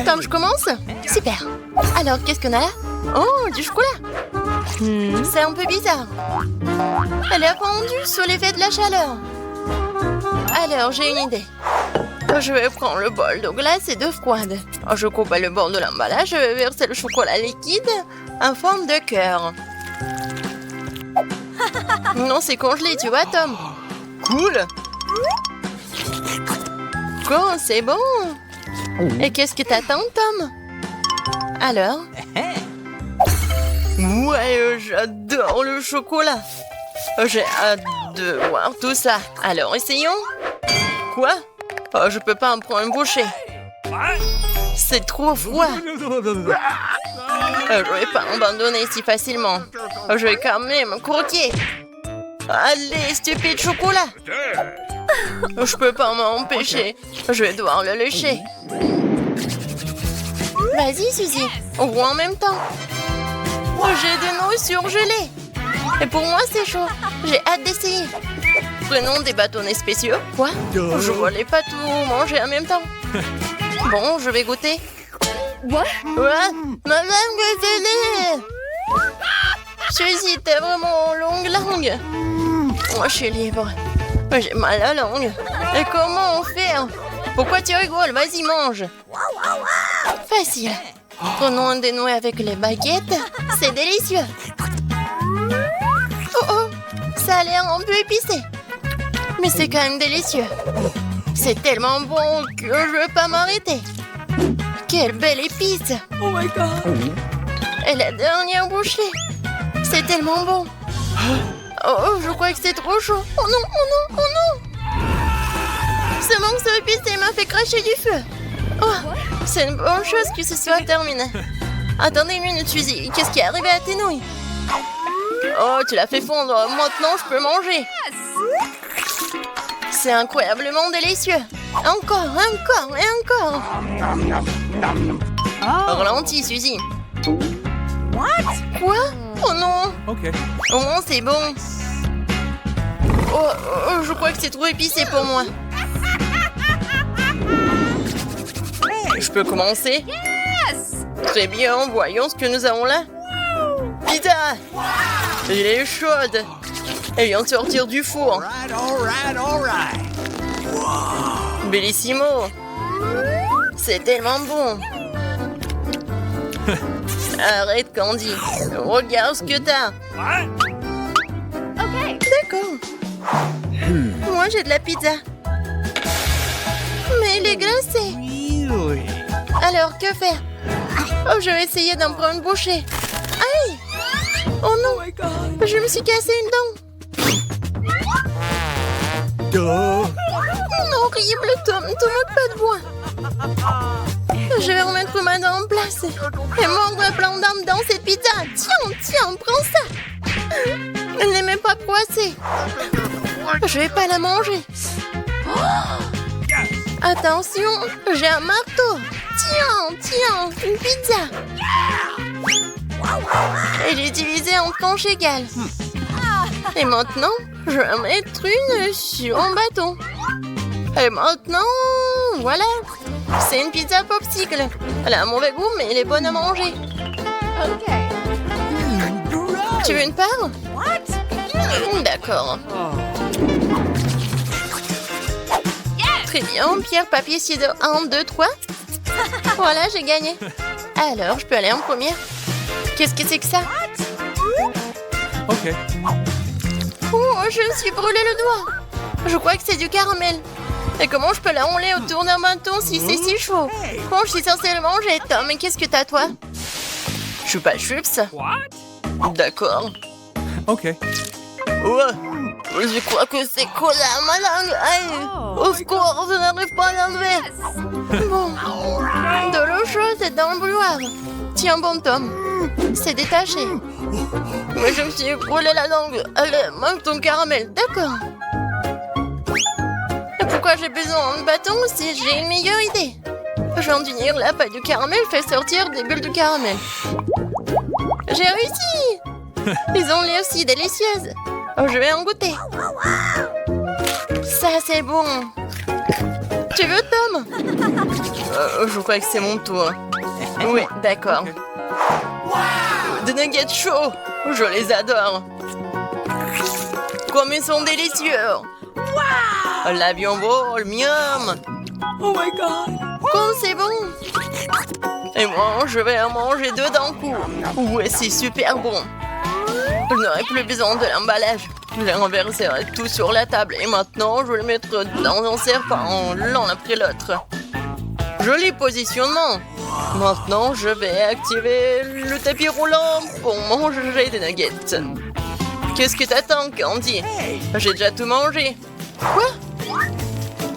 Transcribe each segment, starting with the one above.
Tom, je commence? Super. Alors, qu'est-ce qu'on a là? Oh, du chocolat. C'est un peu bizarre. Elle a fondu sous l'effet de la chaleur. Alors, j'ai une idée. Je vais prendre le bol d'eau glacée d'eau froide. Je coupe le bord de l'emballage. Je vais verser le chocolat liquide en forme de cœur. Non, c'est congelé, tu vois, Tom. Cool. Oh, c'est bon. Et qu'est-ce que t'attends, Tom? Alors? Ouais, j'adore le chocolat. J'ai hâte de voir tout ça. Alors, essayons. Quoi? Oh, je peux pas en prendre une bouchée. C'est trop froid. Je vais pas abandonner si facilement. Je vais quand même croquer. Allez, stupide chocolat. Je peux pas m'empêcher. Je vais devoir le lécher. Vas-y, Suzy. Ou en même temps. J'ai de l'eau surgelée. Et pour moi, c'est chaud. J'ai hâte d'essayer. Prenons des bâtonnets spéciaux. Quoi? Je voulais pas tout manger en même temps. Bon, je vais goûter. What? Madame Gazelle! Suzy, t'as vraiment longue langue. Moi, je suis libre. J'ai mal à la langue. Et comment on fait? Pourquoi tu rigoles? Vas-y, mange. Facile. Prenons un dénoué avec les baguettes. C'est délicieux. Oh, ça a l'air un peu épicé. Mais c'est quand même délicieux. C'est tellement bon que je ne veux pas m'arrêter. Quelle belle épice. Oh my God. Et la dernière bouchée. C'est tellement bon. Oh, je crois que c'est trop chaud. Oh non, oh non, oh non. Ce manque épicé m'a fait cracher du feu. Oh, c'est une bonne chose que ce soit terminé. Attendez une minute, Suzy. Qu'est-ce qui est arrivé à tes nouilles? Oh, tu l'as fait fondre. Maintenant, je peux manger. C'est incroyablement délicieux. Encore, encore et encore. Ralentis, Suzy. Quoi? Oh non. Oh non, c'est bon. Oh, je crois que c'est trop épicé pour moi. Je peux commencer? Très bien, voyons ce que nous avons là. Pizza! Elle est chaude. Elle vient de sortir du four. Bellissimo. C'est tellement bon. Arrête, Candy. Regarde ce que t'as. D'accord. Moi, j'ai de la pizza. Mais elle est glacée. Alors, que faire? Oh, je vais essayer d'en prendre une bouchée. Aïe! Oh non! Je me suis cassé une dent. Horrible, Tom. Tu n'as pas de bois. Je vais remettre ma dent en place et mordre plein d'âme dans cette pizza. Tiens, prends ça. Elle n'est même pas poissée. Je vais pas la manger. Attention, j'ai un marteau. Tiens, une pizza. Et j'ai utilisé en tranche égale. Et maintenant, je vais mettre une sur un bâton. Et maintenant, voilà. C'est une pizza popsicle. Elle a un mauvais goût, mais elle est bonne à manger. Tu veux une part? D'accord. Très bien. Pierre, papier, ciseaux. 1, 2, 3. Voilà, j'ai gagné. Alors, je peux aller en première. Qu'est-ce que c'est que ça? Ok. Oh, je me suis brûlé le doigt. Je crois que c'est du caramel. Et comment je peux la rouler autour d'un bâton si c'est si chaud? Bon, je suis censée le manger, Tom. Mais qu'est-ce que t'as, toi? Je suis pas chips. D'accord. Ok. Ouais. Je crois que c'est collé à ma langue. Aïe. Au secours, je n'arrive pas à l'enlever. Bon. De l'eau chaude, c'est dans le bouilloire. Tiens, bon, Tom. C'est détaché. Mais je me suis brûlé la langue. Allez, mange ton caramel. D'accord. Pourquoi j'ai besoin de bâton si j'ai une meilleure idée? Je viens d'unir la pâte du caramel fait sortir des bulles de caramel. J'ai réussi! Ils ont l'air aussi délicieuses. Oh, je vais en goûter. Ça, c'est bon. Tu veux, Tom? Je crois que c'est mon tour. Oui, d'accord. Des nuggets chauds. Je les adore. Comme ils sont délicieux. L'avion vole, miam. Oh my god! Comme c'est bon. Et moi, je vais en manger deux d'un coup. Ouais, c'est super bon. Je n'aurai plus besoin de l'emballage. Je renverserai tout sur la table. Et maintenant, je vais le mettre dans un serpent, l'un après l'autre. Joli positionnement. Maintenant, je vais activer le tapis roulant pour manger des nuggets. Qu'est-ce que t'attends, Candy? J'ai déjà tout mangé. Quoi?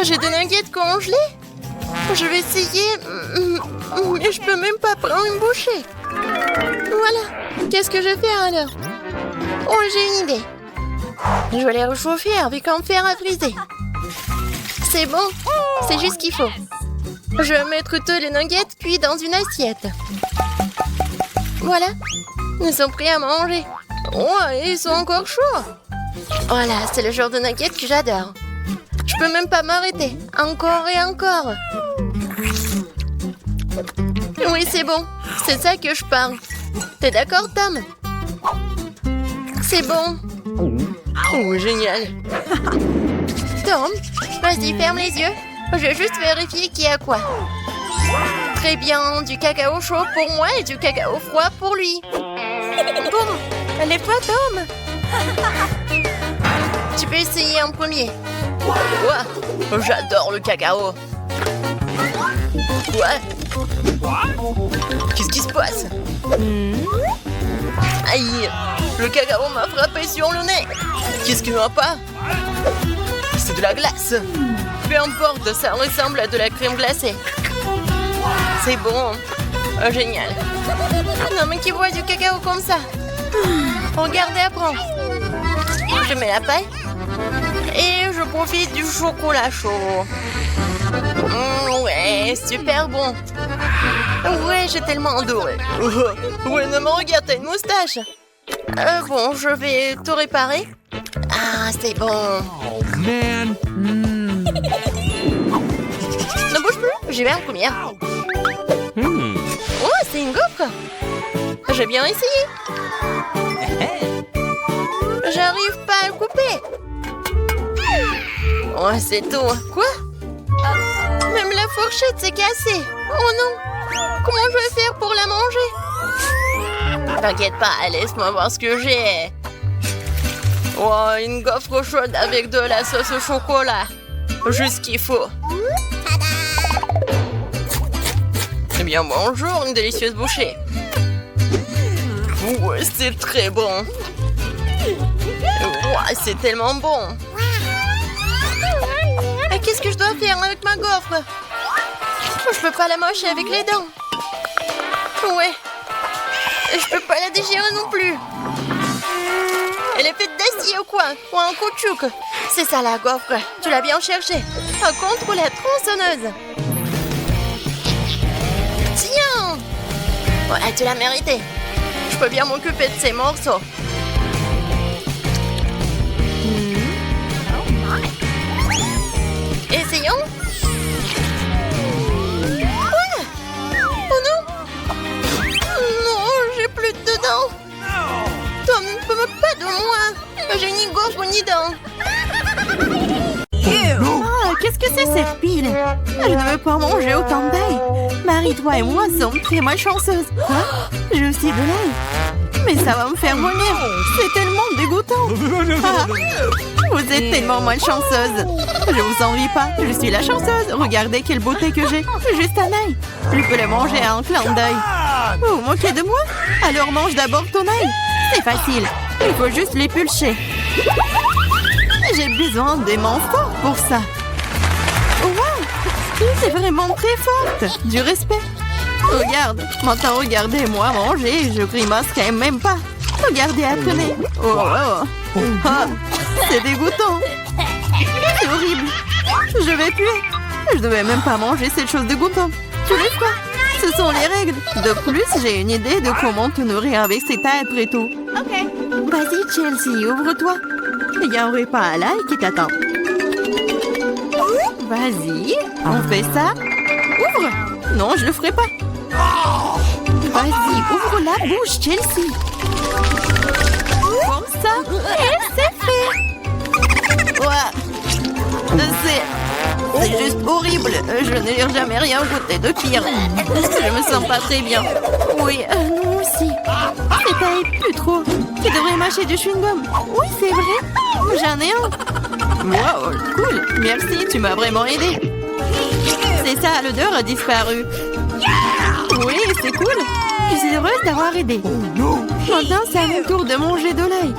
J'ai des nuggets congelés? Je vais essayer, mais je peux même pas prendre une bouchée. Voilà. Qu'est-ce que je vais faire alors? Oh, j'ai une idée. Je vais les réchauffer avec un fer à briser. C'est bon. C'est juste ce qu'il faut. Je vais mettre tous les nuggets cuits dans une assiette. Voilà. Ils sont prêts à manger. Oh, ils sont encore chauds. Voilà, c'est le genre de nuggets que j'adore. Je peux même pas m'arrêter. Encore et encore. Oui, c'est bon. C'est ça que je parle. T'es d'accord, Tom? C'est bon. Oh, génial. Tom, vas-y, ferme les yeux. Je vais juste vérifier qui a quoi. Très bien, du cacao chaud pour moi et du cacao froid pour lui. Boum, lève-toi, Tom. Tu peux essayer en premier. Quoi? J'adore le cacao. Quoi? Qu'est-ce qui se passe? Aïe, le cacao m'a frappé sur le nez. Qu'est-ce qu'il n'y a pas? C'est de la glace. Peu importe, ça ressemble à de la crème glacée. C'est bon. Oh, génial. Non, mais qui boit du cacao comme ça? Regardez, apprends. Je mets la paille. Et je profite du chocolat chaud. Ouais, super bon. Ouais, j'ai tellement adoré. Ouais, ne me regarde, t'as une moustache. Bon, je vais tout réparer. Ah, c'est bon. Oh man! Ne bouge plus, j'y vais en première. Oh, c'est une gaufre. J'ai bien essayé. J'arrive pas à le couper. Oh, c'est tout. Quoi? Même la fourchette s'est cassée. Oh non. Comment je vais faire pour la manger? T'inquiète pas, laisse-moi voir ce que j'ai. Oh, une gaufre chaude avec de la sauce au chocolat. Juste ce qu'il faut. Eh bien, bonjour, une délicieuse bouchée. Ouais, c'est très bon. Ouais, c'est tellement bon. Qu'est-ce que je dois faire avec ma gaufre? Je peux pas la mâcher avec les dents. Ouais. Je peux pas la déchirer non plus. Elle est faite d'acier ou quoi? Ou un caoutchouc? C'est ça la gaufre. Tu l'as bien cherché. Contre la tronçonneuse. Tiens! Ouais, tu l'as mérité. Je peux bien m'occuper de ces morceaux. Essayons. Quoi? Oh non! Non, j'ai plus de dents. Tom, ne peux pas de moi. J'ai ni gaufre ni dents. Ah, qu'est-ce que c'est cette pile? Je ne veux pas manger autant d'ail. Marie, toi et moi sommes très malchanceuses. Quoi? J'ai aussi de l'ail. Mais ça va me faire vomir. C'est tellement dégoûtant. Ah, vous êtes tellement malchanceuse. Je vous envie pas. Je suis la chanceuse. Regardez quelle beauté que j'ai. Juste un ail. Je peux le manger à un clin d'œil. Vous vous moquez de moi? Alors mange d'abord ton ail. C'est facile. Il faut juste l'épulcher. J'ai besoin des mains fortes pour ça. Wow! C'est vraiment très forte. Du respect. Regarde. Maintenant, regardez-moi manger. Je grimacerai même pas. Regardez, apprenez. Oh, oh. Ah, c'est dégoûtant. C'est horrible. Je vais puer. Je devais même pas manger cette chose dégoûtante. Tu veux quoi? Ce sont les règles. De plus, j'ai une idée de comment te nourrir avec cet ail après tout. Ok. Vas-y, Chelsea, ouvre-toi. Il y a un repas à l'ail qui t'attend. Vas-y, on fait ça. Ouvre. Non, je le ferai pas. Vas-y, ouvre la bouche, Chelsea. Comme ça, et c'est fait. Ouais. C'est juste horrible. Je n'ai jamais rien goûté de pire. Je me sens pas très bien. Oui, nous aussi. C'est pas plus trop. Tu devrais mâcher du chewing-gum. Oui, c'est vrai. J'en ai un. Wow, cool. Merci, tu m'as vraiment aidé. C'est ça, l'odeur a disparu. Oui, c'est cool. Je suis heureuse d'avoir aidé. Maintenant, c'est à mon tour de manger de l'ail.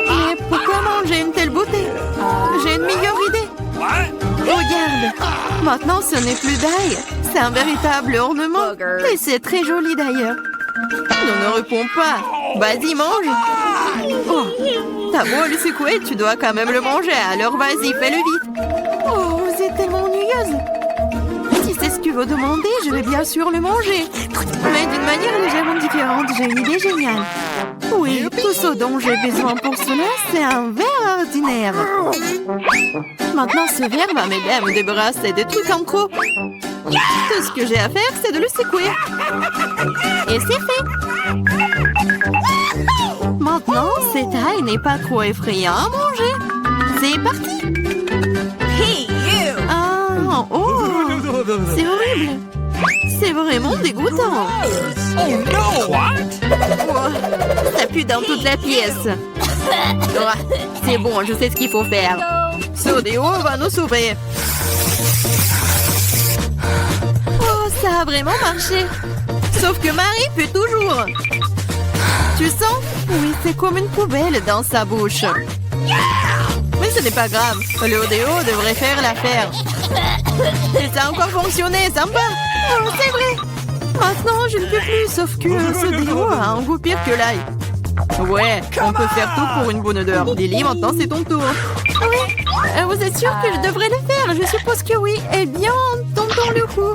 Mais pourquoi manger une telle beauté? J'ai une meilleure idée. Regarde. Maintenant, ce n'est plus d'ail. C'est un véritable ornement. Et c'est très joli d'ailleurs. Non, ne réponds pas. Vas-y, mange. Oh, t'as beau le secouer, tu dois quand même le manger. Alors vas-y, fais-le vite. Oh, vous êtes tellement ennuyeuse. Si c'est ce que tu veux demander, je vais bien sûr le manger. Mais d'une manière légèrement différente, j'ai une idée géniale. Oui, tout ce dont j'ai besoin pour cela, c'est un verre ordinaire. Maintenant, ce verre va m'aider à me débarrasser des trucs en trop. Tout ce que j'ai à faire, c'est de le secouer. Et c'est fait. Maintenant, cette taille n'est pas trop effrayant à manger. C'est parti. Ah, oh, c'est horrible. C'est vraiment dégoûtant. Oh no! What? Oh, ça pue dans toute la pièce. Oh, c'est bon, je sais ce qu'il faut faire. Ce déo va nous sauver. Oh, ça a vraiment marché. Sauf que Marie pue toujours. Tu sens? Oui, c'est comme une poubelle dans sa bouche. Mais ce n'est pas grave. Le déo devrait faire l'affaire. Et ça a encore fonctionné, sympa. Oh, c'est vrai. Maintenant, je ne peux plus, sauf que ce déo a un goût pire que l'ail. Ouais, on peut faire tout pour une bonne odeur. Lily, maintenant c'est ton tour. Oui, vous êtes sûr que je devrais le faire? Je suppose que oui. Eh bien, tentons le coup.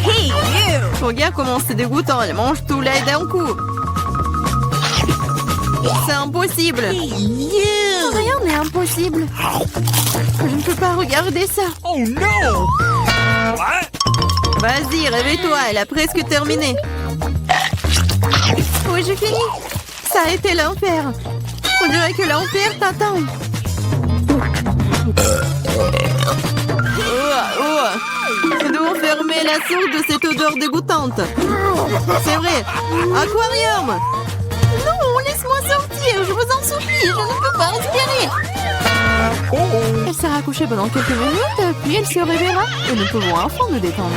Hey, you! Regarde comment c'est dégoûtant. Elle mange tout l'ail d'un coup. C'est impossible. Rien n'est impossible. Je ne peux pas regarder ça. Oh no! Vas-y, réveille-toi, elle a presque terminé. Oui, j'ai fini. Ça a été l'enfer. On dirait que l'enfer t'attend. Nous devons fermer la source de cette odeur dégoûtante. C'est vrai. Aquarium. Non, laisse-moi sortir, je vous en supplie, je ne peux pas respirer. Elle sera couchée pendant quelques minutes, puis elle se réveillera et nous pouvons enfin nous détendre.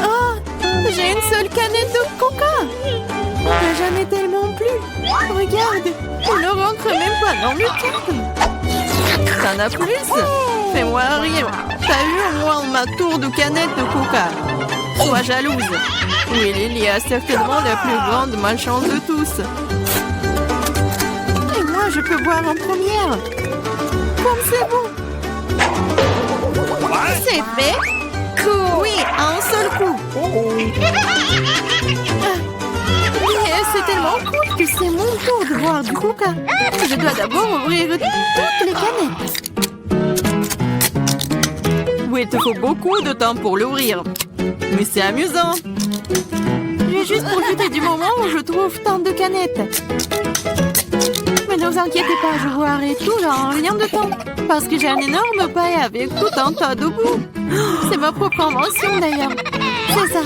Oh, j'ai une seule canette de coca. J'en ai tellement plus. Regarde, on ne rentre même pas dans le cadre. T'en as plus? Fais-moi rire. T'as eu au moins ma tour de canette de coca. Sois jalouse. Oui, Lily a certainement la plus grande malchance de tous. Et moi, je peux boire en première. Comme c'est bon. C'est fait. Cool. Oui, un seul coup. Mais c'est tellement cool que c'est mon tour de boire du coca. Je dois d'abord ouvrir toutes les canettes. Oui, il te faut beaucoup de temps pour l'ouvrir. Mais c'est amusant. Je vais juste profiter du moment où je trouve tant de canettes. Mais ne vous inquiétez pas, je boirai tout dans rien de temps. Parce que j'ai un énorme paille avec tout un tas de boue. C'est ma propre invention d'ailleurs. C'est ça.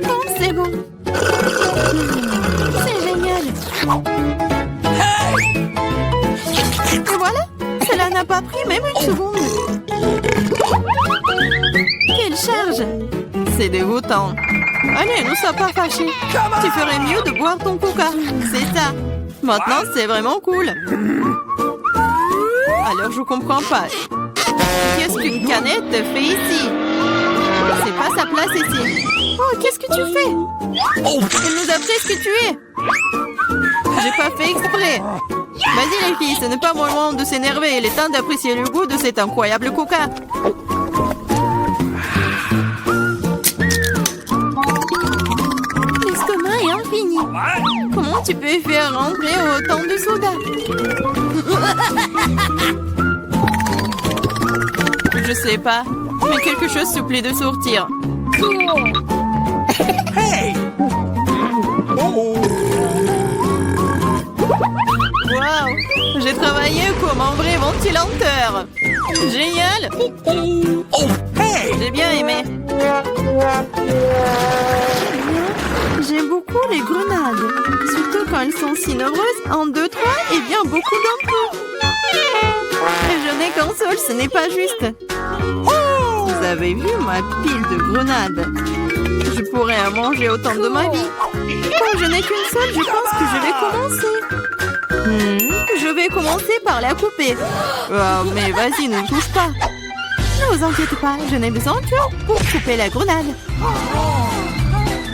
Oh, c'est bon. C'est génial. Et voilà. Cela n'a pas pris même une seconde. Quelle charge! C'est dégoûtant. Allez, ne sois pas fâchés. Tu ferais mieux de boire ton coca. C'est ça. Maintenant, c'est vraiment cool. Alors, je comprends pas. Qu'est-ce qu'une canette fait ici? C'est pas sa place ici. Oh, qu'est-ce que tu fais? Elle nous a presque tués. J'ai pas fait exprès. Vas-y les filles, ce n'est pas mon moment de s'énerver. Il est temps d'apprécier le goût de cet incroyable coca. L'estomac est infini. Comment tu peux faire rentrer autant de soda? Je sais pas, mais quelque chose supplie de sortir. Hey! Oh! Wow! J'ai travaillé comme un vrai ventilateur. Génial! Oh! Hey! J'ai bien aimé. J'aime beaucoup les grenades. Surtout quand elles sont si nombreuses. 1, 2, 3 et bien beaucoup d'un coup. Je n'ai qu'un seul, ce n'est pas juste. Vous avez vu ma pile de grenades? Je pourrais en manger autant de ma vie. Comme je n'ai qu'une seule, je pense que je vais commencer. Je vais commencer par la couper. Oh, mais vas-y, ne touche pas. Ne vous inquiétez pas, je n'ai besoin que pour couper la grenade.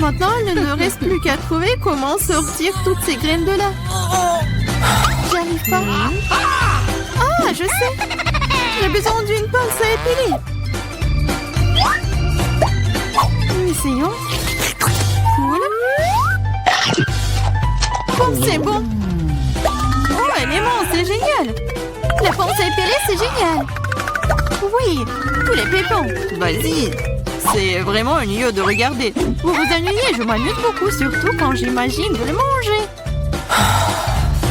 Maintenant, il ne me reste plus qu'à trouver comment sortir toutes ces graines de là. J'y arrive pas. Ah, je sais. J'ai besoin d'une pince à épiler. Essayons. Cool. Oh, c'est bon. Oh, elle est immense, c'est génial. La pince à épiler, c'est génial. Oui, tous les pépins. Vas-y. C'est vraiment ennuyeux de regarder. Vous vous ennuyez, je m'amuse beaucoup, surtout quand j'imagine de le manger.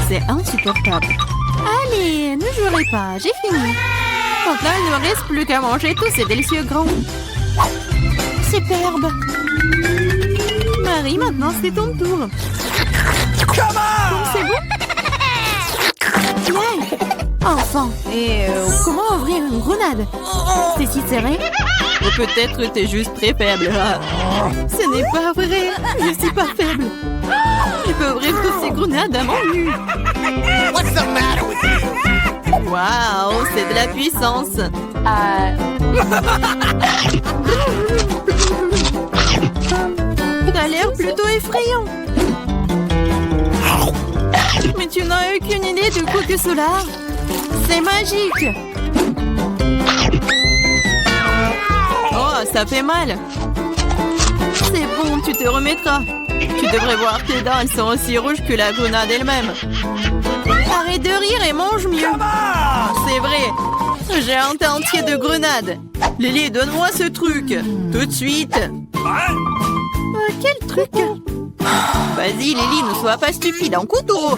C'est insupportable. Allez, ne jouerez pas, j'ai fini. Maintenant, il ne me reste plus qu'à manger tous ces délicieux grands. Superbe. Marie, maintenant c'est ton tour. C'est bon? Ouais. Enfin. Et comment ouvrir une grenade? C'est si serré? Ou peut-être t'es juste très faible. Ce n'est pas vrai. Je suis pas faible. Je peux ouvrir toutes ces grenades à mon nu. What's the matter with you? Waouh, c'est de la puissance. T'as l'air plutôt effrayant. Mais tu n'as aucune idée de quoi que cela. C'est magique. Oh, ça fait mal. C'est bon, tu te remettras. Tu devrais voir tes dents, elles sont aussi rouges que la grenade elle-même. Arrête de rire et mange mieux. C'est vrai. J'ai un tas entier de grenades. Lily, donne-moi ce truc. Tout de suite. Quel truc? Vas-y, Lily, ne sois pas stupide. Un couteau.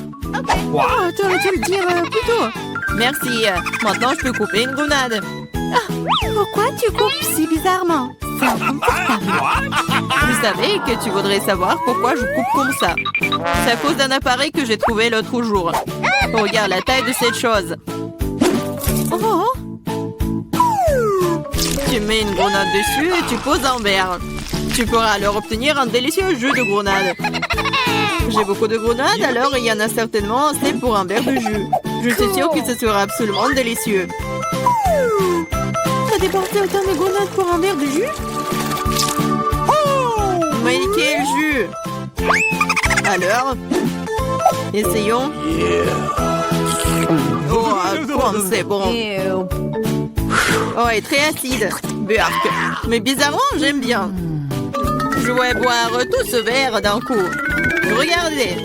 Oh, t'aurais dû le dire plus tôt. Merci. Maintenant, je peux couper une grenade. Ah, pourquoi tu coupes si bizarrement? C'est inconfortable. Vous savez que tu voudrais savoir pourquoi je coupe comme ça. C'est à cause d'un appareil que j'ai trouvé l'autre jour. Regarde la taille de cette chose. Oh! Tu mets une grenade dessus et tu poses un verre. Tu pourras alors obtenir un délicieux jus de grenade. J'ai beaucoup de grenades, alors il y en a certainement assez pour un verre de jus. Je suis sûre que ce sera absolument délicieux. T'as dépensé autant de grenades pour un verre de jus? Mais quel jus! Alors, essayons. Oh, c'est bon. Oh, et très acide. Burk. Mais bizarrement, j'aime bien. Je vais boire tout ce verre d'un coup. Regardez.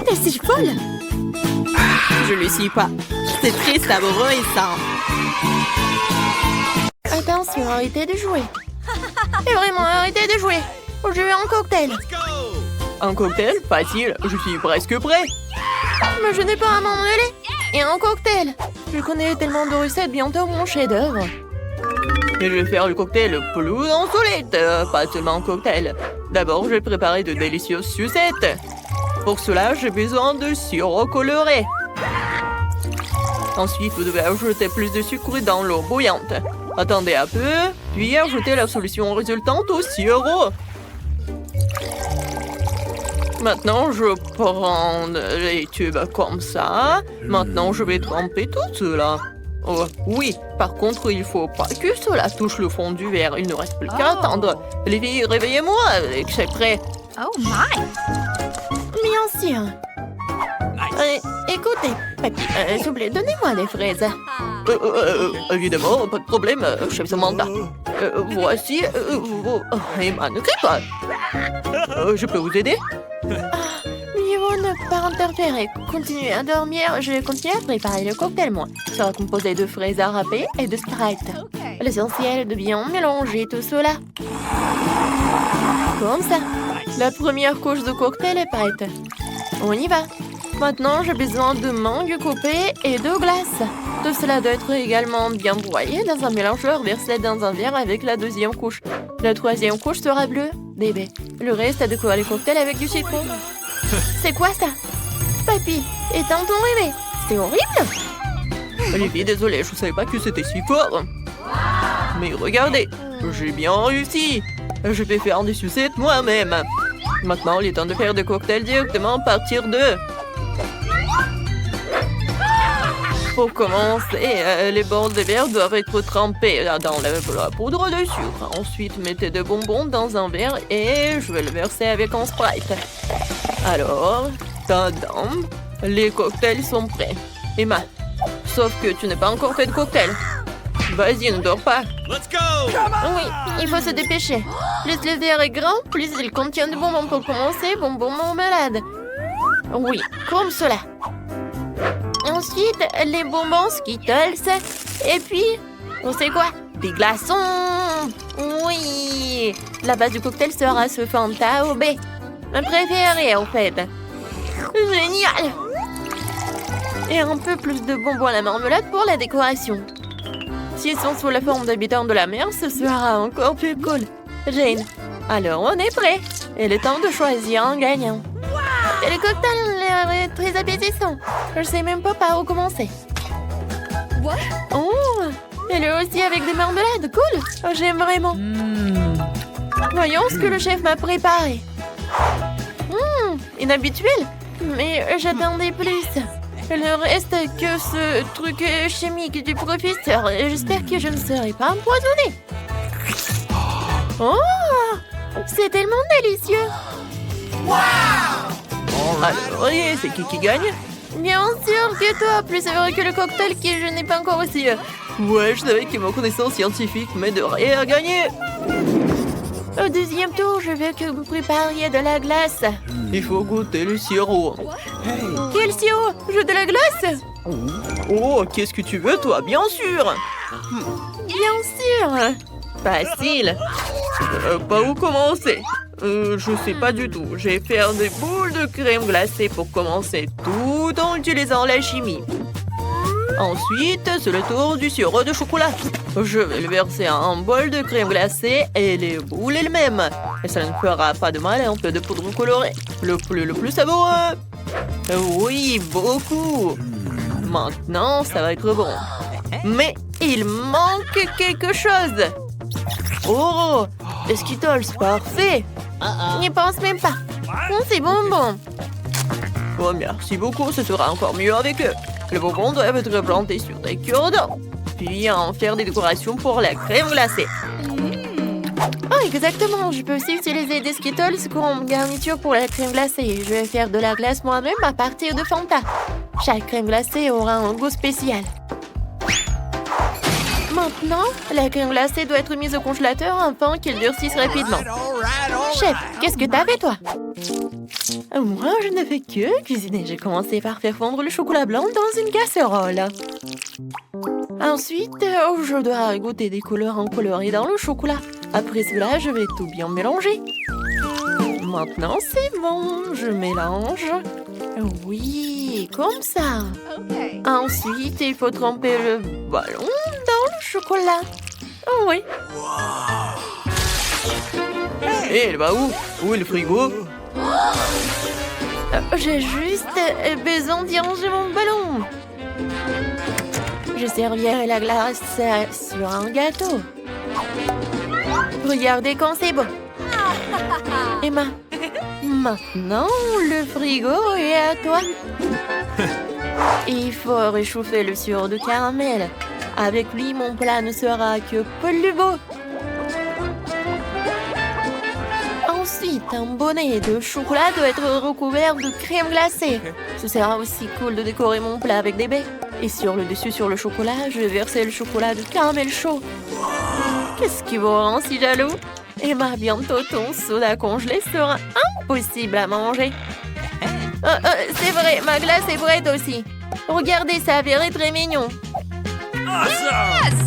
T'es si folle? Je le suis pas. C'est très savoureux et sain. Attention, arrêtez de jouer. Et vraiment, arrêtez de jouer. Je veux un cocktail. Un cocktail? Facile. Je suis presque prêt. Mais je n'ai pas à m'en mêler. Et un cocktail. Je connais tellement de recettes, bientôt mon chef-d'œuvre. Et je vais faire le cocktail le plus insolite. Pas seulement un cocktail. D'abord, je vais préparer de délicieuses sucettes. Pour cela, j'ai besoin de sirop coloré. Ensuite, vous devez ajouter plus de sucre dans l'eau bouillante. Attendez un peu, puis ajoutez la solution résultante au sirop. Maintenant, je prends les tubes comme ça. Maintenant, je vais tremper tout cela. Oh, oui, par contre, il faut pas que cela touche le fond du verre. Il ne reste plus qu'à attendre. Les filles, réveillez-moi, c'est prêt. Oh my! Bien sûr. Écoutez, s'il vous plaît, donnez-moi des fraises. Évidemment, pas de problème, chef Samantha. Voici vos manuscrits. Je peux vous aider? Mieux vaut ne pas interférer. Continuez à dormir. Je vais continuer à préparer le cocktail, moi. Il sera composé de fraises à râper et de Sprite. L'essentiel est de bien mélanger tout cela. Comme ça. La première couche de cocktail est prête. On y va. Maintenant, j'ai besoin de mangue coupée et de glace. Tout cela doit être également bien broyé dans un mélangeur versé dans un verre avec la deuxième couche. La troisième couche sera bleue, bébé. Le reste a décoré le cocktail avec du citron. C'est quoi ça? Papy, éteins ton bébé. C'est horrible. Les filles, désolée, je ne savais pas que c'était si fort. Mais regardez, j'ai bien réussi. Je vais faire des sucettes moi-même. Maintenant, il est temps de faire des cocktails directement à partir de... Pour commencer, les bords de verre doivent être trempés dans la poudre de sucre. Ensuite, mettez des bonbons dans un verre et je vais le verser avec un Sprite. Alors, tadam, les cocktails sont prêts. Emma, sauf que tu n'as pas encore fait de cocktail. Vas-y, ne dors pas. Let's go! Oui, il faut se dépêcher. Plus le verre est grand, plus il contient de bonbons pour commencer, bonbons marmelade. Oui, comme cela. Ensuite, les bonbons Skittles. Et puis, on sait quoi? Des glaçons. Oui. La base du cocktail sera ce Fanta au baie. Ma préférée, en fait. Génial. Et un peu plus de bonbons à la marmelade pour la décoration. S'ils sont sous la forme d'habitants de la mer, ce sera encore plus cool. Jane, alors on est prêt. Il est temps de choisir un gagnant. Et le cocktail est très appétissant. Je sais même pas par où commencer. Oh, et lui aussi avec des marmelades, cool. J'aime vraiment. Voyons ce que le chef m'a préparé. Inhabituel, mais j'attendais plus. Il ne reste que ce truc chimique du professeur. J'espère que je ne serai pas empoisonnée. Oh, c'est tellement délicieux. Alors, et c'est qui gagne? Bien sûr que toi, plus heureux que le cocktail que je n'ai pas encore reçu. Ouais, je savais que mon connaissance scientifique m'aiderait à gagner. Au deuxième tour, je veux que vous prépariez de la glace. Il faut goûter le sirop. Quel sirop? Je de la glace? Oh, qu'est-ce que tu veux, toi? Bien sûr. Bien sûr. Facile. Par où commencer? Je sais pas du tout. Je vais faire des boules de crème glacée pour commencer, tout en utilisant la chimie. Ensuite, c'est le tour du sirop de chocolat. Je vais le verser en un bol de crème glacée et les boules elles-mêmes. Et ça ne fera pas de mal à un peu de poudre colorée. Le plus savoureux. Oui, beaucoup. Maintenant, ça va être bon. Mais il manque quelque chose. Oh, les Skittles, parfait. N'y pense même pas. C'est bonbon. Oh, merci beaucoup, ce sera encore mieux avec eux. Les bonbons doivent être plantés sur des cure-dents. Puis en faire des décorations pour la crème glacée. Oh, exactement. Je peux aussi utiliser des Skittles comme garniture pour la crème glacée. Je vais faire de la glace moi-même à partir de Fanta. Chaque crème glacée aura un goût spécial. Maintenant, la crème glacée doit être mise au congélateur afin qu'elle durcisse rapidement. Chef, qu'est-ce que t'as fait, toi? Moi, je ne fais que cuisiner. J'ai commencé par faire fondre le chocolat blanc dans une casserole. Ensuite, je dois goûter des colorants colorés dans le chocolat. Après cela, je vais tout bien mélanger. Maintenant, c'est bon. Je mélange. Oui, comme ça. Ensuite, il faut tremper le ballon dans le chocolat. Oh oui. Et elle va où? Où est le frigo? J'ai juste besoin d'y ranger mon ballon. Je servirai la glace sur un gâteau. Regardez quand c'est beau. Emma, maintenant le frigo est à toi. Il faut réchauffer le sirop de caramel. Avec lui, mon plat ne sera que plus beau. Ensuite, un bonnet de chocolat doit être recouvert de crème glacée. Ce sera aussi cool de décorer mon plat avec des baies. Et sur le dessus, sur le chocolat, je vais verser le chocolat de caramel chaud. Qu'est-ce qui vous rend si jaloux? Emma, bientôt ton soda congelé sera impossible à manger. C'est vrai, ma glace est prête aussi. Regardez, ça verrait très mignon. Awesome!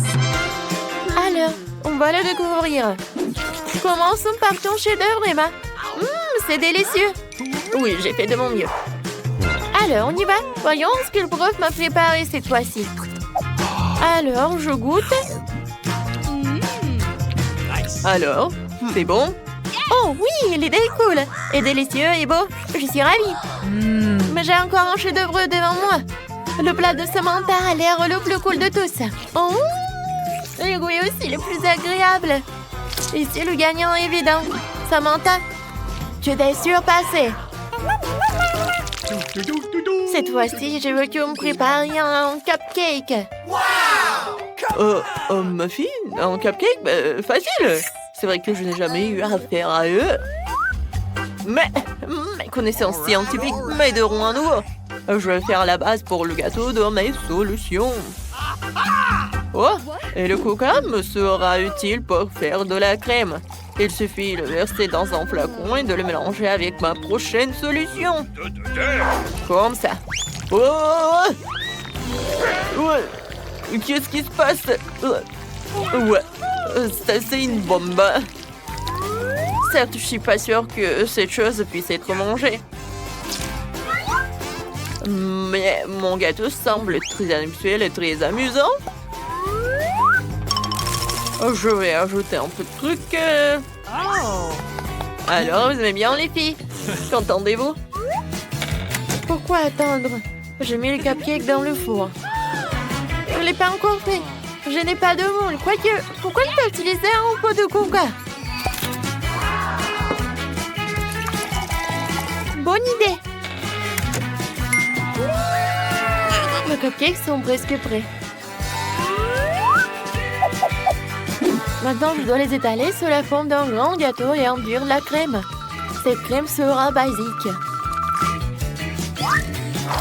Alors, on va le découvrir. Commençons par ton chef-d'œuvre, Emma. C'est délicieux. Oui, j'ai fait de mon mieux. Alors, on y va. Voyons ce que le prof m'a préparé cette fois-ci. Alors, je goûte. Alors, c'est bon? Oh oui, l'idée est cool. Et délicieux et beau. Je suis ravie. Mais j'ai encore un chef-d'œuvre devant moi. Le plat de Samantha a l'air le plus cool de tous. Oh, le goût est aussi le plus agréable. Ici, le gagnant est évident. Samantha, tu t'es surpassée. Cette fois-ci, je veux que vous me prépariez un cupcake. Ma fille, un cupcake? Facile. C'est vrai que je n'ai jamais eu affaire à eux. Mais mes connaissances scientifiques m'aideront à nouveau. Je vais faire la base pour le gâteau de mes solutions. Oh, et le coca me sera utile pour faire de la crème. Il suffit de le verser dans un flacon et de le mélanger avec ma prochaine solution. Comme ça. Oh! Ouais. Qu'est-ce qui se passe? Ouais, ça c'est une bombe. Certes, je suis pas sûre que cette chose puisse être mangée. Mais mon gâteau semble très habituel et très amusant. Je vais ajouter un peu de truc. Alors, vous aimez bien les filles? Qu'entendez-vous? Pourquoi attendre? J'ai mis le cupcake dans le four. Je ne l'ai pas encore fait. Je n'ai pas de moule. Quoique, pourquoi ne pas utiliser un pot de coca? Bonne idée. Mes cupcakes sont presque prêts. Maintenant, je dois les étaler sous la forme d'un grand gâteau et enduire la crème. Cette crème sera basique.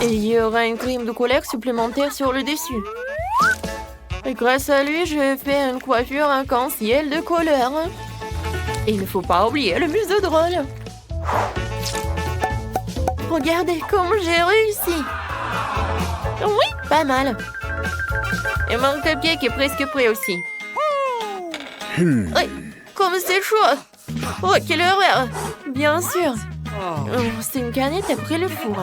Et il y aura une crème de couleur supplémentaire sur le dessus. Et grâce à lui, je fais une coiffure arc-en-ciel de couleur. Et il ne faut pas oublier le museau drôle. Regardez comme j'ai réussi. Oui, pas mal. Et mon cupcake est presque prêt aussi. Oui, comme c'est chaud. Oh, quelle horreur. Bien sûr. C'est une canette après le four.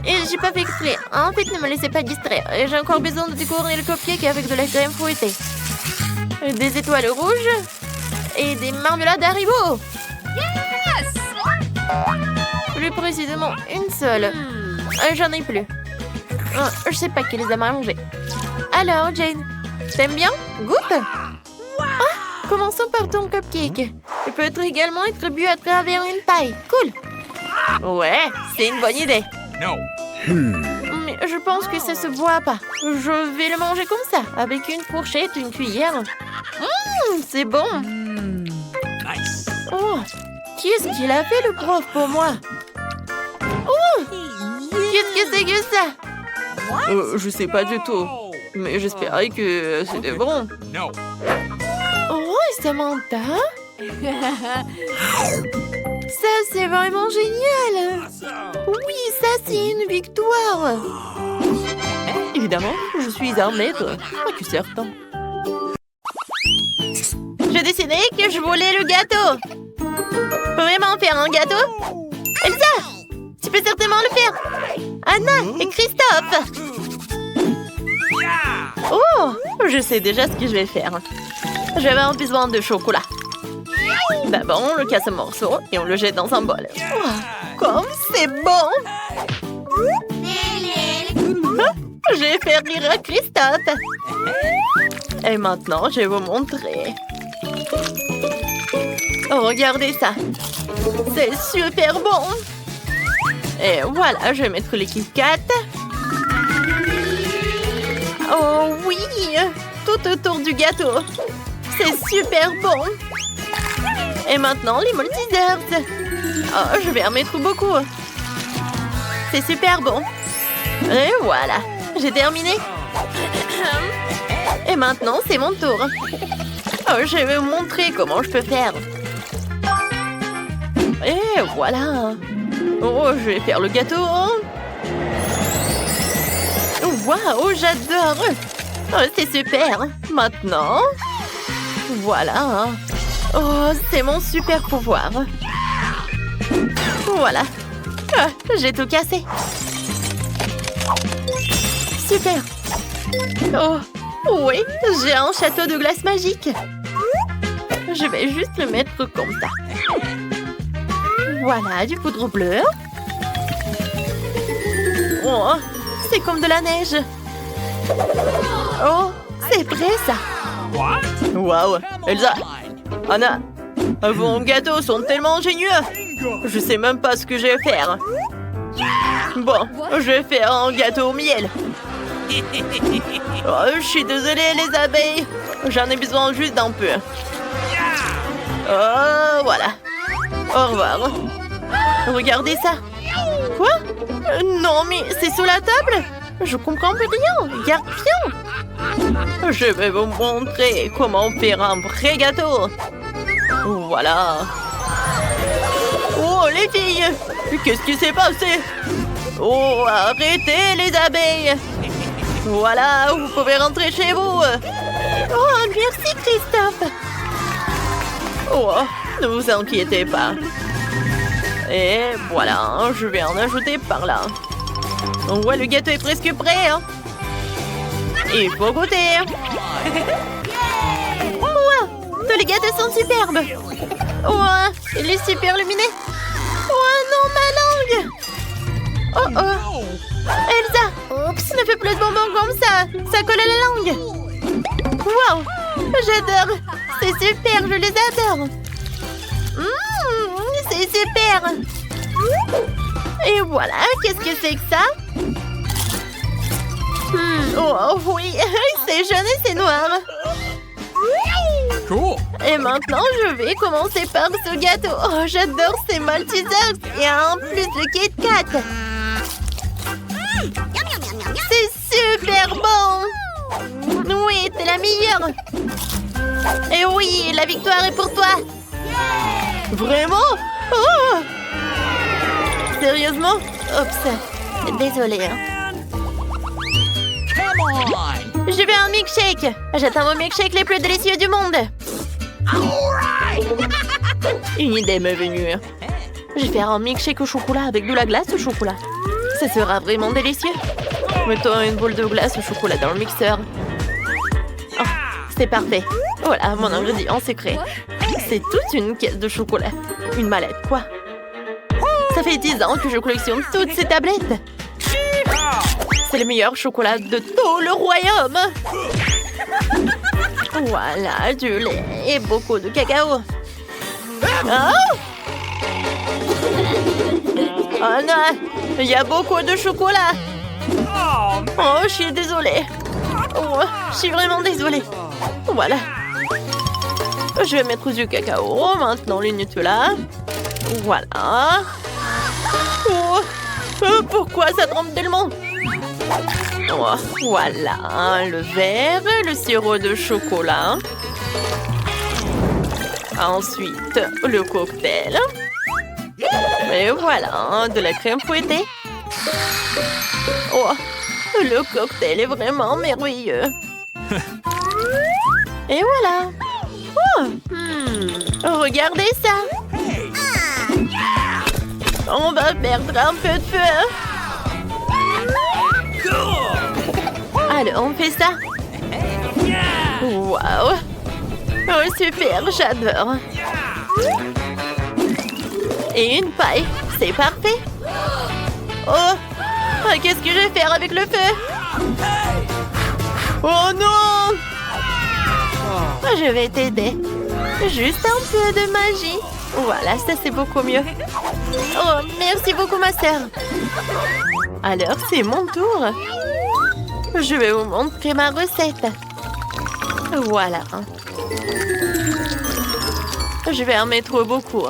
Et j'ai pas fait exprès. En fait, ne me laissez pas distraire. J'ai encore besoin de décorer le cupcake avec de la crème fouettée. Des étoiles rouges. Et des marmelades Haribo. Yes! Plus précisément, une seule. J'en ai plus. Je sais pas qui les a mangées. Alors, Jane, t'aimes bien? Goûte. Commençons par ton cupcake. Il peut également être bu à travers une paille. Cool. Ouais, c'est une bonne idée. No. Mais je pense que ça se boit pas. Je vais le manger comme ça, avec une fourchette, une cuillère. C'est bon. Nice. Oh, qu'est-ce qu'il a fait le prof pour moi? Oh, qu'est-ce que c'est que ça? Je sais pas du tout. Mais j'espérais que c'était bon. No. Oh, Samantha? Ça, c'est vraiment génial! Oui, ça, c'est une victoire! Évidemment, je suis un maître, pas que certain. J'ai décidé que je voulais le gâteau! Vraiment faire un gâteau? Elsa! Tu peux certainement le faire! Anna et Christophe! Oh! Je sais déjà ce que je vais faire. Je vais avoir besoin de chocolat. D'abord, on le casse en morceaux et on le jette dans un bol. Oh, comme c'est bon! Je vais faire rire Christophe. Et maintenant, je vais vous montrer. Oh, regardez ça. C'est super bon. Et voilà, je vais mettre les Kit Kat. Oh oui! Tout autour du gâteau. C'est super bon. Et maintenant, les multi-desserts. Oh, je vais en mettre beaucoup. C'est super bon. Et voilà, j'ai terminé. Et maintenant, c'est mon tour. Oh, je vais vous montrer comment je peux faire. Et voilà. Oh, je vais faire le gâteau. Waouh, j'adore. Oh, c'est super. Maintenant, voilà. Oh, c'est mon super pouvoir. Voilà. Ah, j'ai tout cassé. Super. Oh, oui, j'ai un château de glace magique. Je vais juste le mettre comme ça. Voilà, du poudre bleue. Oh, c'est comme de la neige. Oh, c'est prêt ça. Waouh, Elsa, Anna, vos gâteaux sont tellement ingénieux. Je sais même pas ce que je vais faire. Bon, je vais faire un gâteau au miel. Oh, je suis désolée les abeilles. J'en ai besoin juste d'un peu. Oh, voilà. Au revoir. Regardez ça. Quoi? Non, mais c'est sous la table? Je comprends plus rien. Regarde bien. Je vais vous montrer comment faire un vrai gâteau. Voilà. Oh, les filles! Qu'est-ce qui s'est passé? Oh, arrêtez les abeilles! Voilà, vous pouvez rentrer chez vous. Oh, merci Christophe. Oh, ne vous inquiétez pas. Et voilà, je vais en ajouter par là. Ouais, le gâteau est presque prêt. Hein. Il faut goûter. Wow, tous les gâteaux sont superbes. Ouais, il est super lumineux. Oh non, ma langue. Oh oh. Elsa, oups, ne fais plus de bonbons comme ça. Ça colle à la langue. Wow, j'adore. C'est super, je les adore. C'est super. Et voilà, qu'est-ce que c'est que ça? Oh oui, c'est jaune et c'est noir. Cool. Et maintenant, je vais commencer par ce gâteau. Oh, j'adore ces Maltesers. Et en plus, le Kit Kat. C'est super bon. Oui, t'es la meilleure. Et oui, la victoire est pour toi. Vraiment? Oh. Sérieusement? Oups. Désolée. Hein. Je veux un milkshake. J'attends mon milkshake les plus délicieux du monde. Une idée m'est venue. Je vais faire un milkshake au chocolat avec de la glace au chocolat. Ça sera vraiment délicieux. Mettons une boule de glace au chocolat dans le mixeur. Oh, c'est parfait. Voilà mon ingrédient secret. C'est toute une caisse de chocolat. Une mallette, quoi. Ça fait 10 ans que je collectionne toutes ces tablettes. C'est le meilleur chocolat de tout le royaume. Voilà, du lait et beaucoup de cacao. Oh, oh non, il y a beaucoup de chocolat. Oh, je suis désolée. Oh, je suis vraiment désolée. Voilà. Je vais mettre du cacao, maintenant le Nutella. Voilà. Oh, pourquoi ça trempe tellement? Oh, voilà, le verre, le sirop de chocolat. Ensuite, le cocktail. Et voilà, de la crème fouettée. Oh, le cocktail est vraiment merveilleux. Et voilà. Oh, regardez ça. On va perdre un peu de feu. Alors, on fait ça. Waouh. Oh, super, j'adore. Et une paille, c'est parfait. Oh, qu'est-ce que je vais faire avec le feu? Oh non! Je vais t'aider. Juste un peu de magie. Voilà, ça c'est beaucoup mieux. Oh, merci beaucoup ma sœur. Alors, c'est mon tour. Je vais vous montrer ma recette. Voilà. Je vais en mettre beaucoup.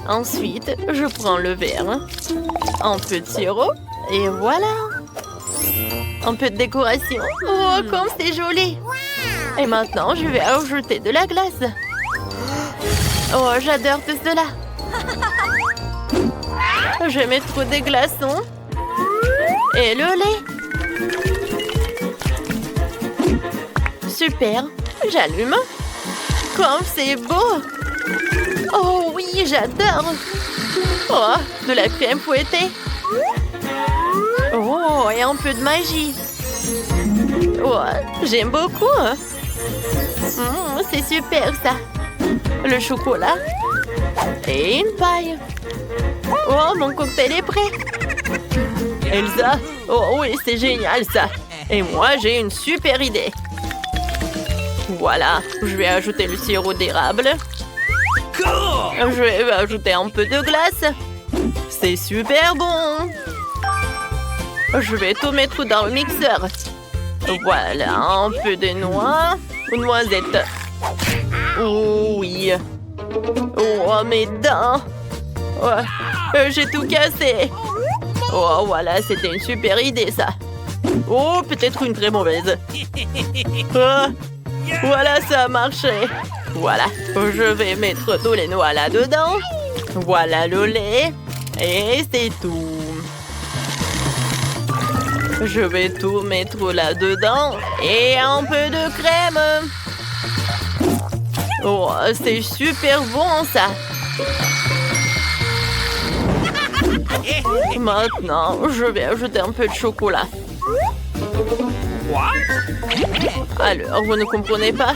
Ensuite, je prends le verre. Un peu de sirop. Et voilà. Un peu de décoration. Oh, comme c'est joli. Et maintenant, je vais ajouter de la glace. Oh, j'adore tout cela. Je vais mettre des glaçons. Et le lait. Super. J'allume. Comme c'est beau. Oh oui, j'adore. Oh, de la crème fouettée. Oh, et un peu de magie. Oh, j'aime beaucoup. C'est super ça. Le chocolat. Et une paille. Oh, mon cocktail est prêt. Elsa. Oh oui, c'est génial ça. Et moi, j'ai une super idée. Voilà, je vais ajouter le sirop d'érable. Je vais ajouter un peu de glace. C'est super bon. Je vais tout mettre dans le mixeur. Voilà, un peu de noix. Noisettes. Oh oui. Oh, mes dents. Oh, j'ai tout cassé. Oh, voilà, c'était une super idée, ça. Oh, peut-être une très mauvaise. Oh, voilà, ça a marché. Voilà, je vais mettre tous les noix là-dedans. Voilà le lait. Et c'est tout. Je vais tout mettre là-dedans. Et un peu de crème. Oh, c'est super bon, ça. Maintenant, je vais ajouter un peu de chocolat. Alors, vous ne comprenez pas?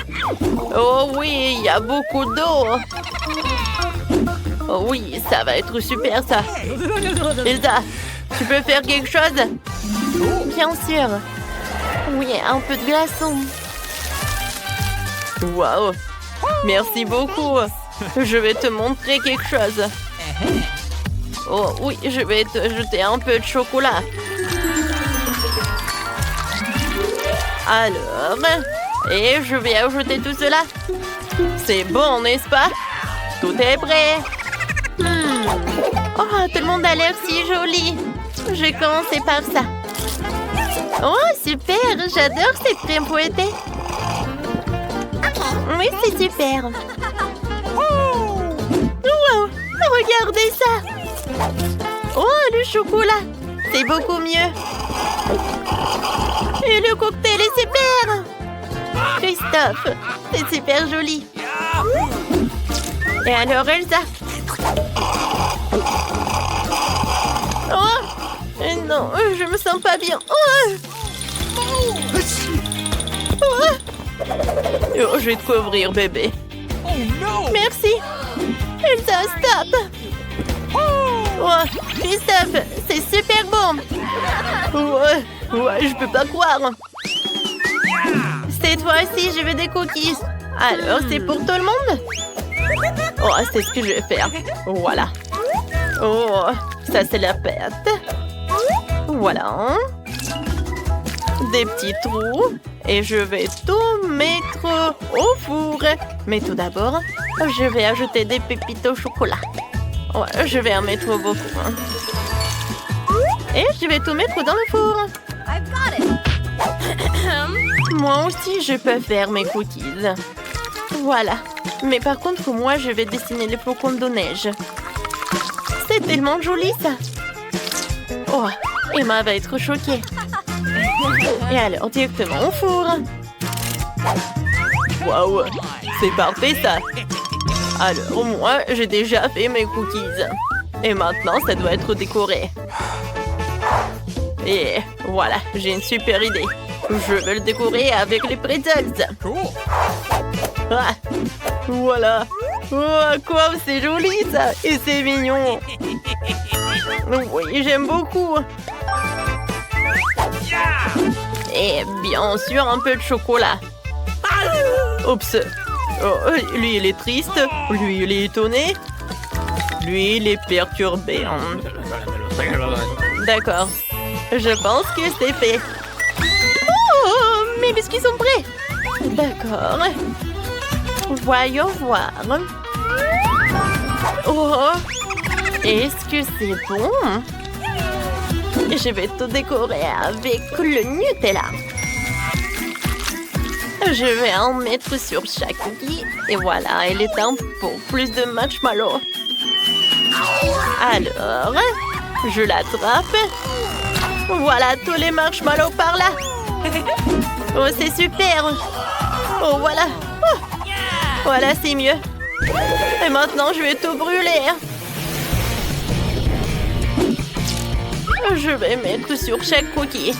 Oh oui, il y a beaucoup d'eau. Oh oui, ça va être super, ça. Elsa, tu peux faire quelque chose? Bien sûr. Oui, un peu de glaçon. Waouh. Merci beaucoup. Je vais te montrer quelque chose. Oh oui, je vais te jeter un peu de chocolat. Alors, et je vais ajouter tout cela. C'est bon, n'est-ce pas? Tout est prêt. Oh, tout le monde a l'air si joli. Je vais commencer par ça. Oh, super, j'adore cette crème fouettée. Oui, c'est super. Wow, regardez ça. Oh, le chocolat. C'est beaucoup mieux. Et le cocktail est super. Christophe, c'est super joli. Et alors, Elsa? Oh, non, je me sens pas bien. Oh. Oh. Oh, je vais te couvrir, bébé. Merci. Elsa, stop. Oh, Christophe, c'est super bon. Ouais, je peux pas croire. Cette fois-ci, je veux des cookies. Alors, c'est pour tout le monde? Oh, c'est ce que je vais faire. Voilà. Oh, ça c'est la pâte. Voilà. Des petits trous. Et je vais tout mettre au four. Mais tout d'abord, je vais ajouter des pépites au chocolat. Ouais, je vais en mettre beaucoup. Et je vais tout mettre dans le four. Moi aussi, je peux faire mes cookies. Voilà. Mais par contre, moi, je vais dessiner les flocons de neige. C'est tellement joli, ça. Oh, Emma va être choquée. Et alors, directement au four. Waouh, c'est parfait, ça. Alors, moi, j'ai déjà fait mes cookies. Et maintenant, ça doit être décoré. Et voilà, j'ai une super idée. Je vais le décorer avec les pretzels. Ah, voilà. Oh, quoi, c'est joli, ça. Et c'est mignon. Oui, j'aime beaucoup. Et bien sûr, un peu de chocolat. Oups. Oh, lui, il est triste. Lui, il est étonné. Lui, il est perturbé. D'accord. Je pense que c'est fait. Oh, mes biscuits sont prêts. D'accord. Voyons voir. Oh, est-ce que c'est bon? Je vais tout décorer avec le Nutella. Je vais en mettre sur chaque cookie. Et voilà, il est temps pour plus de marshmallows. Alors, Je l'attrape. Voilà tous les marshmallows par là. Oh, c'est super. Oh, voilà. Oh. Voilà, c'est mieux. Et maintenant, je vais tout brûler. Je vais mettre sur chaque cookie.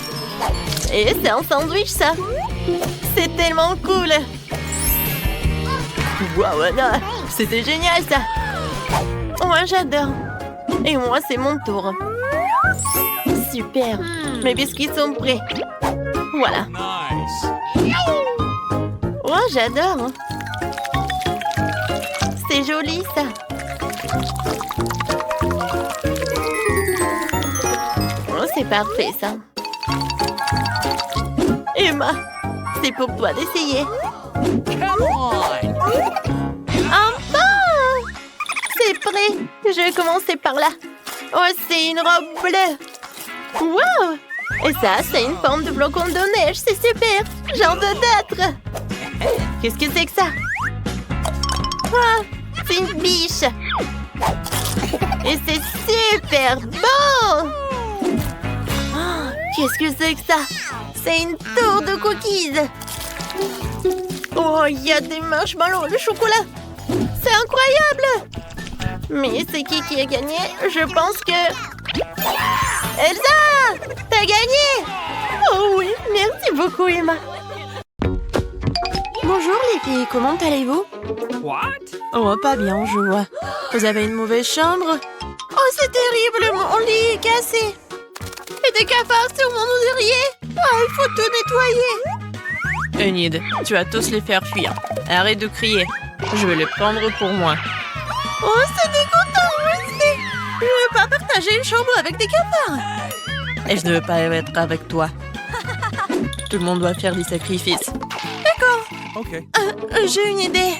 Et c'est un sandwich, ça. C'est tellement cool. Wow, voilà. C'était génial, ça. Moi, j'adore. Et moi, c'est mon tour. Super. Mes biscuits sont prêts. Voilà. Nice. Oh, j'adore. C'est joli, ça. Oh, c'est parfait, ça. Emma, c'est pour toi d'essayer. Come on. Enfin! C'est prêt. Je vais commencer par là. Oh, c'est une robe bleue. Wow! Et ça, c'est une forme de flocon de neige. C'est super. J'en veux d'autres. Qu'est-ce que c'est que ça? Ah, c'est une biche. Et c'est super beau. Oh, qu'est-ce que c'est que ça? C'est une tour de cookies. Oh, il y a des marshmallows, le chocolat. C'est incroyable. Mais c'est qui a gagné? Je pense que... Elsa! T'as gagné! Oh oui, merci beaucoup, Emma. Bonjour les filles, comment allez-vous? What? Oh, pas bien, je vois. Vous avez une mauvaise chambre? Oh, c'est terrible, mon lit est cassé. Et des cafards sur mon oreiller. Oh, il faut tout nettoyer. Enid, tu vas tous les faire fuir. Arrête de crier. Je vais les prendre pour moi. Oh, c'est dégoûtant, Wednesday. Je ne veux pas partager une chambre avec des cafards. Et je ne veux pas être avec toi. Tout le monde doit faire des sacrifices. D'accord. OK. J'ai une idée.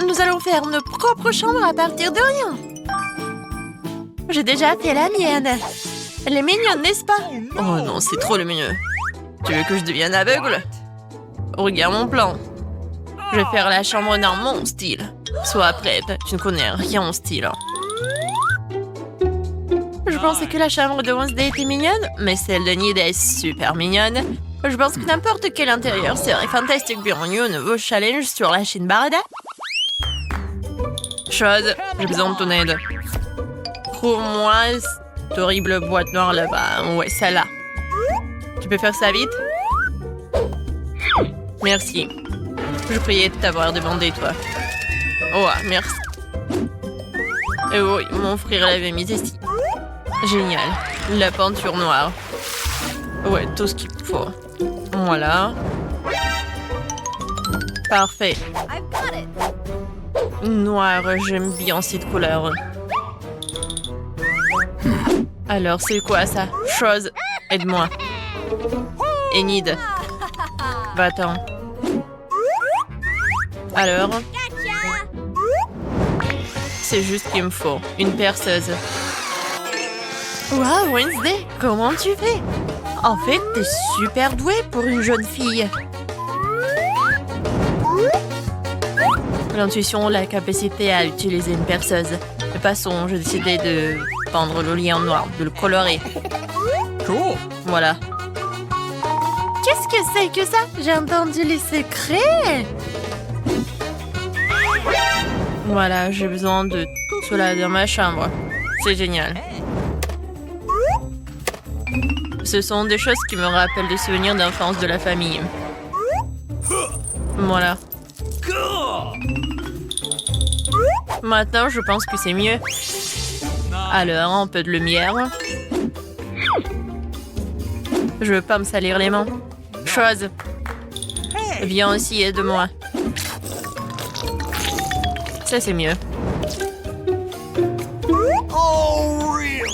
Nous allons faire nos propres chambres à partir de rien. J'ai déjà fait la mienne. Elle est mignonne, n'est-ce pas? Oh non, c'est trop le mieux. Tu veux que je devienne aveugle? Regarde mon plan. Je vais faire la chambre dans mon style. Sois prête, tu ne connais rien en style. Je pensais que la chambre de Wednesday était mignonne, mais celle de Nid est super mignonne. Je pense que n'importe quel intérieur serait fantastique. Bienvenue au nouveau challenge sur la chaîne Barada. Chose, j'ai besoin de ton aide. Trouve-moi cette horrible boîte noire là-bas. Ouais, celle-là. Tu peux faire ça vite? Merci. Je priais de t'avoir demandé, toi. Oh, merci. Et oui, mon frère l'avait mise ici. Génial. La peinture noire. Ouais, tout ce qu'il faut. Voilà. Parfait. Noir, j'aime bien cette couleur. Alors, c'est quoi ça? Chose, aide-moi. Enid. Va-t'en. Alors? C'est juste ce qu'il me faut. Une perceuse. Wow, Wednesday, comment tu fais? En fait, t'es super douée pour une jeune fille. L'intuition, la capacité à utiliser une perceuse. De passons, j'ai décidé de peindre le lit en noir, de le colorer. Cool. Voilà. Qu'est-ce que c'est que ça? J'ai entendu les secrets. Voilà, j'ai besoin de cela dans ma chambre. C'est génial. Ce sont des choses qui me rappellent des souvenirs d'enfance de la famille. Voilà. Maintenant, je pense que c'est mieux. Alors, un peu de lumière. Je veux pas me salir les mains. Chose. Viens aussi, aide-moi. Ça, c'est mieux.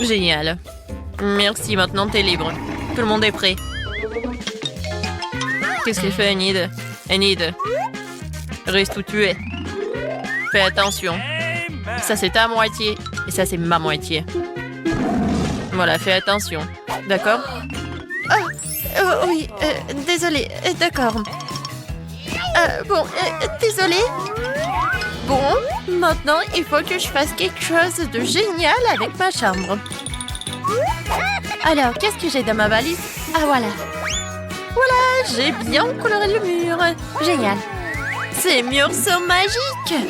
Génial. Merci, maintenant t'es libre. Tout le monde est prêt. Qu'est-ce qu'il fait, Enid? Enid. Reste où tu es. Fais attention. Ça, c'est ta moitié. Et ça, c'est ma moitié. Voilà, fais attention. D'accord? Oui, désolée. D'accord. Bon, désolée. Bon, maintenant, il faut que je fasse quelque chose de génial avec ma chambre. Alors, qu'est-ce que j'ai dans ma valise? Ah, voilà. Voilà, j'ai bien coloré le mur. Génial. Ces murs sont magiques.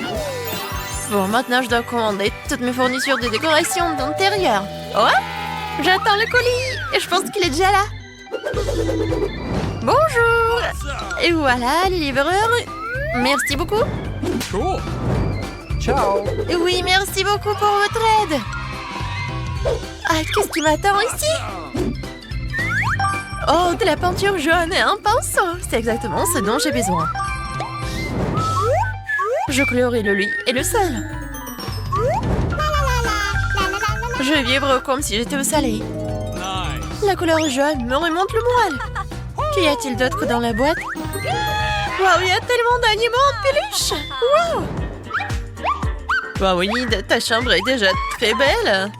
Bon, maintenant, je dois commander toutes mes fournitures de décoration d'intérieur. Oh, j'attends le colis et je pense qu'il est déjà là. Bonjour. Et voilà, les livreurs. Merci beaucoup. Cool. Ciao. Oui, merci beaucoup pour votre aide. Ah, qu'est-ce qui m'attend ici? Oh, de la peinture jaune et un pinceau. C'est exactement ce dont j'ai besoin. Je colorie le lit et le sol. Je vais vivre comme si j'étais au soleil. Nice. La couleur jaune me remonte le moral. Qu'y a-t-il d'autre dans la boîte? Waouh, il y a tellement d'animaux en peluche. Waouh! Waouh, Winnie, ta chambre est déjà très belle.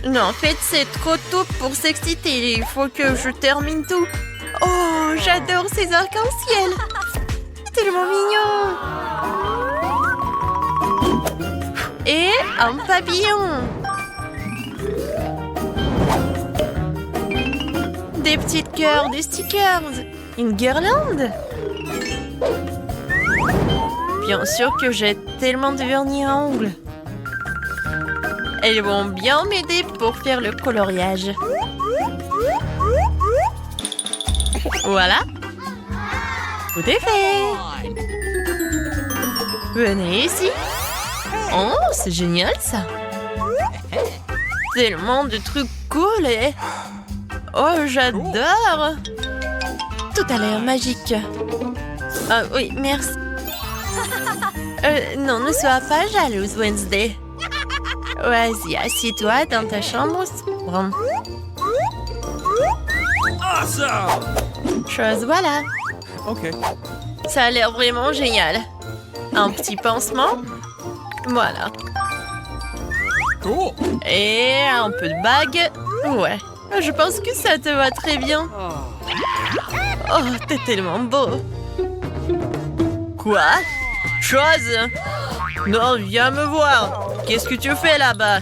Non, en fait, c'est trop tôt pour s'exciter. Il faut que je termine tout. Oh, j'adore ces arcs-en-ciel. C'est tellement mignon. Et un papillon. Des petites cœurs, des stickers. Une guirlande. Bien sûr que j'ai tellement de vernis à ongles. Elles vont bien m'aider pour faire le coloriage. Voilà. Tout est fait. Fine. Venez ici. Oh, c'est génial ça. Tellement de trucs cool et... Oh, j'adore. Tout a l'air magique. Ah oui, merci. Non, ne sois pas jalouse, Wednesday. Vas-y, assieds-toi dans ta chambre sombre. Awesome. Chose voilà. Okay. Ça a l'air vraiment génial. Un petit pansement. Voilà. Cool. Et un peu de bague. Ouais, je pense que ça te va très bien. Oh, t'es tellement beau. Quoi? Chose? Non, viens me voir. Qu'est-ce que tu fais là-bas?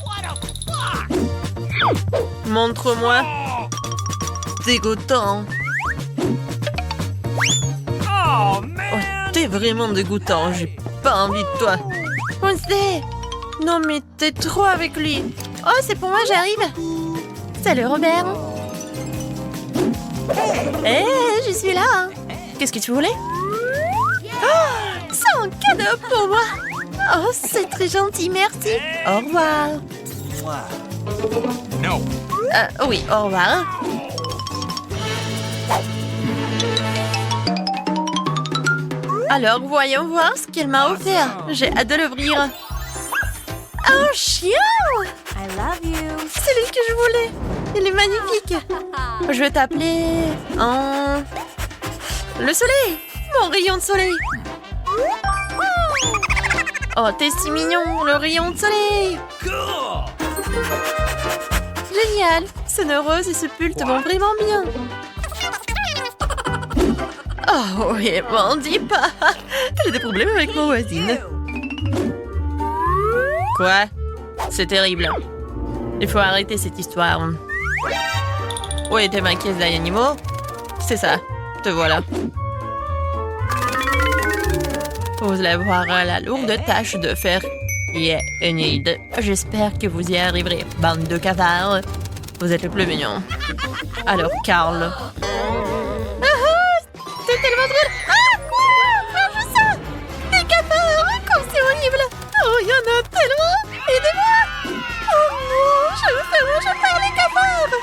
Montre-moi. Dégoûtant. Oh Oh, man. t'es vraiment dégoûtant. J'ai pas envie de toi. Wednesday! Non, mais t'es trop avec lui. Oh, c'est pour moi, j'arrive. Salut, Robert. Hé, je suis là. Qu'est-ce que tu voulais? Oh, c'est un cadeau pour moi. Oh, c'est très gentil, merci. Au revoir. No. Oui, au revoir. Alors, voyons voir ce qu'elle m'a offert. J'ai hâte de l'ouvrir. Un chien! I love you. C'est lui que je voulais. Il est magnifique. Je vais t'appeler... Le soleil! Mon rayon de soleil! Oh, t'es si mignon, le rayon de soleil! Cool. Génial! Ce nœud rose et ce pull te vont vraiment bien. Oh, oui, m'en dis pas. J'ai des problèmes avec ma voisine. Quoi? C'est terrible. Il faut arrêter cette histoire. Où était ma caisse d'animaux? C'est ça. Te voilà. Vous allez avoir la lourde tâche de faire Enid. J'espère que vous y arriverez, bande de cafards. Vous êtes le plus mignon. Alors, Carl. C'est tellement drôle. Ah, quoi? Mange ça. Des cafards. Comme c'est horrible. Oh, il y en a tellement. Aidez-moi. Oh non, je me fais manger par les cafards.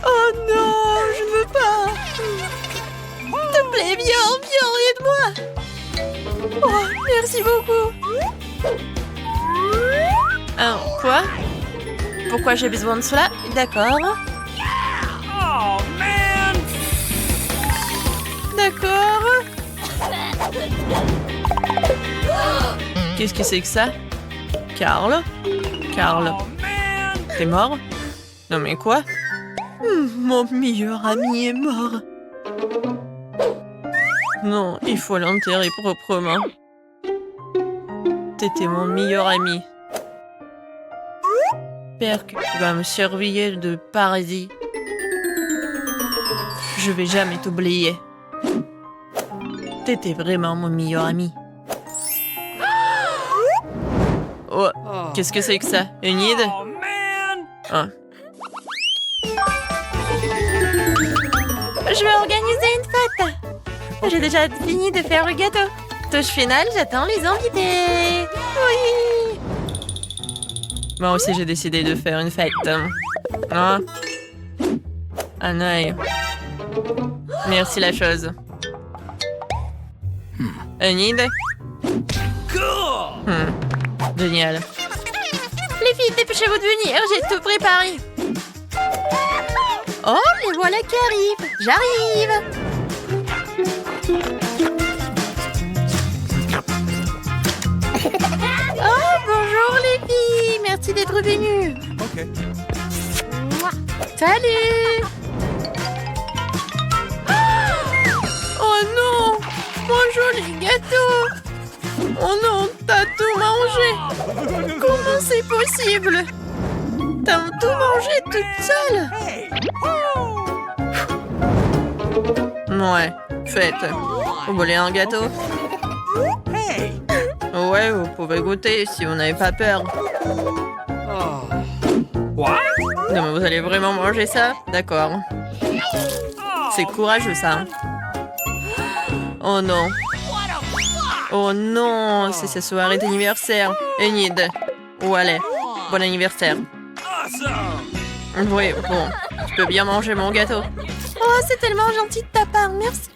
Oh non, je ne veux pas. S'il te plaît, viens, aide-moi. Oh, merci beaucoup. Quoi? Pourquoi j'ai besoin de cela? D'accord. Oh man. D'accord. Qu'est-ce que c'est que ça? Carl? Carl, Oh man. t'es mort? Non mais quoi? Mon meilleur ami est mort. Non, il faut l'enterrer proprement. T'étais mon meilleur ami. Perk va me surveiller de paradis. Je vais jamais t'oublier. T'étais vraiment mon meilleur ami. Oh, qu'est-ce que c'est que ça? Une idée? Oh, man! Ah. Je vais organiser une fête. J'ai déjà fini de faire le gâteau. Touche finale, j'attends les invités. Oui. Moi aussi, j'ai décidé de faire une fête. Ah. Un œil. Merci la chose. Une idée? Cool! Génial. Les filles, dépêchez-vous de venir, j'ai tout préparé. Oh, les voilà qui arrivent. J'arrive. Oh, bonjour les filles. Merci d'être venues. Okay. Salut. Oh non! Mon joli gâteau! Oh non, t'as tout mangé! Comment c'est possible? T'as tout mangé toute seule? Hey! Ouais, faites. Vous voulez un gâteau? Hey! Ouais, vous pouvez goûter si vous n'avez pas peur. Oh. What? Non mais vous allez vraiment manger ça? D'accord. C'est courageux ça. Hein. Oh non. Oh non, c'est sa soirée d'anniversaire. Enid. Où allez? Bon anniversaire. Awesome! Oui, bon. Je peux bien manger mon gâteau. Oh, c'est tellement gentil de ta part. Merci.